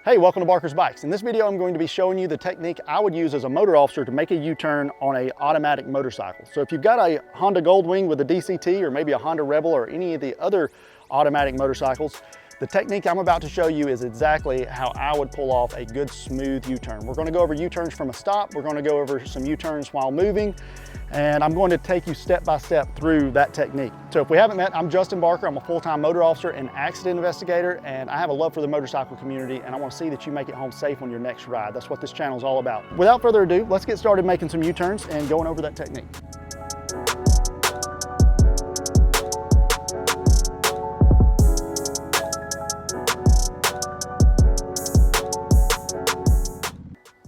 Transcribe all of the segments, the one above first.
Hey, welcome to Barker's Bikes. In this video, I'm going to be showing you the technique I would use as a motor officer to make a U-turn on an automatic motorcycle. So if you've got a Honda Goldwing with a DCT or maybe a Honda Rebel or any of the other automatic motorcycles, the technique I'm about to show you is exactly how I would pull off a good smooth U-turn. We're going to go over U-turns from a stop. We're going to go over some U-turns while moving, and I'm going to take you step by step through that technique. So if we haven't met, I'm Justin Barker. I'm a full-time motor officer and accident investigator, and I have a love for the motorcycle community, and I want to see that you make it home safe on your next ride. That's what this channel is all about. Without further ado, let's get started making some U-turns and going over that technique.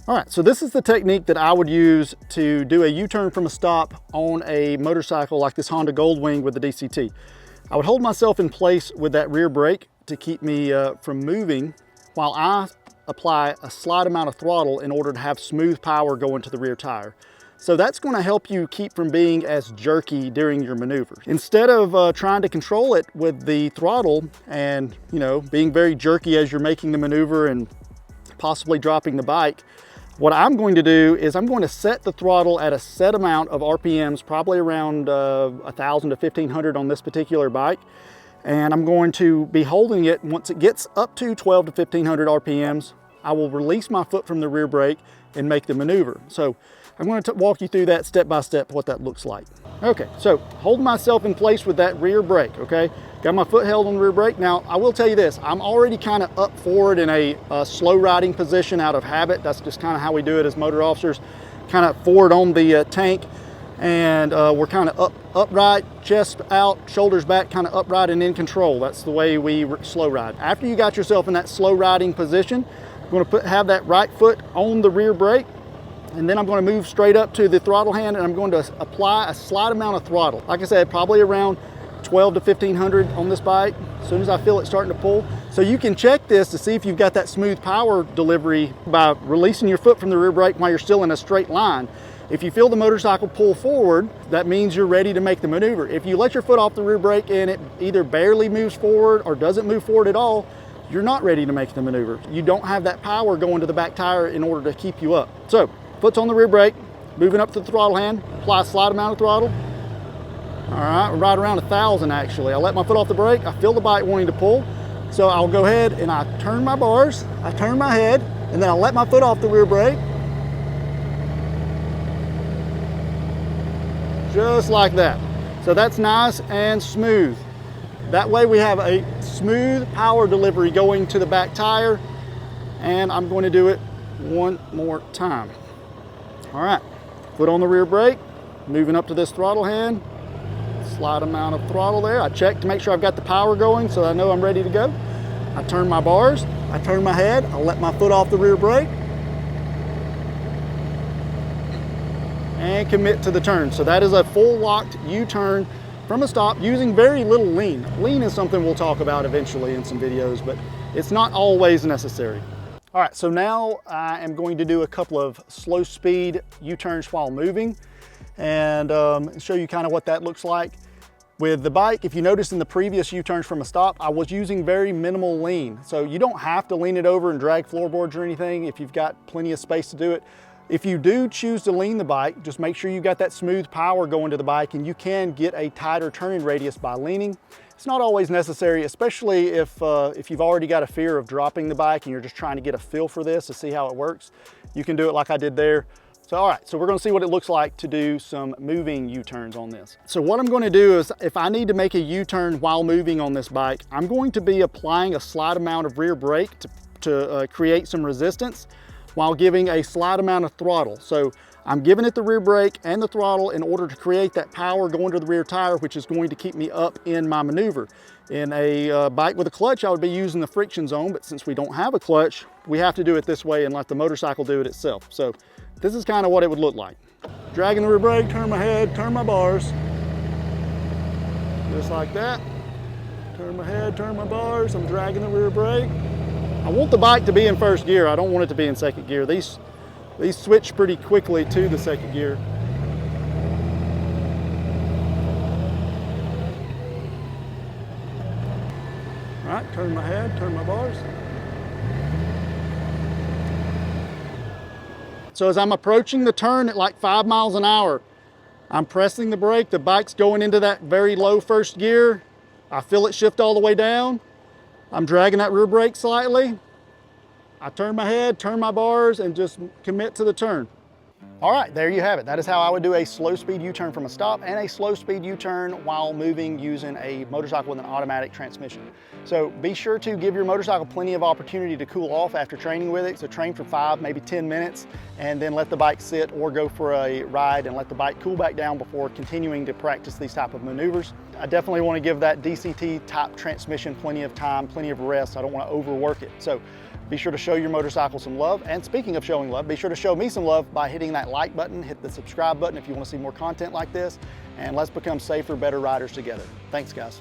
All right, so this is the technique that I would use to do a U-turn from a stop on a motorcycle like this Honda Goldwing with the DCT. I would hold myself in place with that rear brake to keep me from moving while I apply a slight amount of throttle in order to have smooth power go into the rear tire. So that's going to help you keep from being as jerky during your maneuver. Instead of trying to control it with the throttle and, being very jerky as you're making the maneuver and possibly dropping the bike, what I'm going to do is I'm going to set the throttle at a set amount of RPMs, probably around 1,000 to 1,500 on this particular bike. And I'm going to be holding it. Once it gets up to 12 to 1,500 RPMs, I will release my foot from the rear brake and make the maneuver. So I'm going to walk you through that step by step, what that looks like. Okay, so hold myself in place with that rear brake, okay? Got my foot held on the rear brake. Now, I will tell you this, I'm already kind of up forward in a slow riding position out of habit. That's just kind of how we do it as motor officers, kind of forward on the tank. And we're kind of upright, chest out, shoulders back, kind of upright and in control. That's the way we slow ride. After you got yourself in that slow riding position, I'm going to have that right foot on the rear brake. And then I'm going to move straight up to the throttle hand and I'm going to apply a slight amount of throttle. Like I said, probably around 12 to 1,500 on this bike, as soon as I feel it starting to pull. So you can check this to see if you've got that smooth power delivery by releasing your foot from the rear brake while you're still in a straight line. If you feel the motorcycle pull forward, that means you're ready to make the maneuver. If you let your foot off the rear brake and it either barely moves forward or doesn't move forward at all, you're not ready to make the maneuver. You don't have that power going to the back tire in order to keep you up. So, foot's on the rear brake, moving up to the throttle hand, apply a slight amount of throttle. All right, right around 1,000 actually. I let my foot off the brake, I feel the bike wanting to pull. So I'll go ahead and I turn my bars, I turn my head, and then I let my foot off the rear brake. Just like that. So that's nice and smooth. That way we have a smooth power delivery going to the back tire, and I'm going to do it one more time. All right, foot on the rear brake, moving up to this throttle hand, slight amount of throttle there. I check to make sure I've got the power going so I know I'm ready to go. I turn my bars, I turn my head, I let my foot off the rear brake, and commit to the turn. So that is a full locked U-turn from a stop using very little lean. Lean is something we'll talk about eventually in some videos, but it's not always necessary. All right, so now I am going to do a couple of slow speed U-turns while moving and show you kind of what that looks like. With the bike, if you notice in the previous U-turns from a stop, I was using very minimal lean. So you don't have to lean it over and drag floorboards or anything if you've got plenty of space to do it. If you do choose to lean the bike, just make sure you've got that smooth power going to the bike, and you can get a tighter turning radius by leaning. It's not always necessary, especially if you've already got a fear of dropping the bike and you're just trying to get a feel for this to see how it works. You can do it like I did there. So all right, so we're gonna see what it looks like to do some moving U-turns on this. So what I'm gonna do is, if I need to make a U-turn while moving on this bike, I'm going to be applying a slight amount of rear brake to create some resistance while giving a slight amount of throttle. So I'm giving it the rear brake and the throttle in order to create that power going to the rear tire, which is going to keep me up in my maneuver. In a bike with a clutch, I would be using the friction zone, but since we don't have a clutch, we have to do it this way and let the motorcycle do it itself. So this is kind of what it would look like. Dragging the rear brake, turn my head, turn my bars. Just like that. Turn my head, turn my bars, I'm dragging the rear brake. I want the bike to be in first gear. I don't want it to be in second gear. These switch pretty quickly to the second gear. All right, turn my head, turn my bars. So as I'm approaching the turn at like 5 miles an hour, I'm pressing the brake, the bike's going into that very low first gear. I feel it shift all the way down. I'm dragging that rear brake slightly. I turn my head, turn my bars, and just commit to the turn. All right, there you have it. That is how I would do a slow speed U-turn from a stop and a slow speed U-turn while moving using a motorcycle with an automatic transmission. So be sure to give your motorcycle plenty of opportunity to cool off after training with it. So train for 5, maybe 10 minutes, and then let the bike sit or go for a ride and let the bike cool back down before continuing to practice these type of maneuvers. I definitely want to give that DCT type transmission plenty of time, plenty of rest. I don't want to overwork it. So be sure to show your motorcycle some love. And speaking of showing love, be sure to show me some love by hitting that like button, hit the subscribe button if you want to see more content like this, and let's become safer, better riders together. Thanks, guys.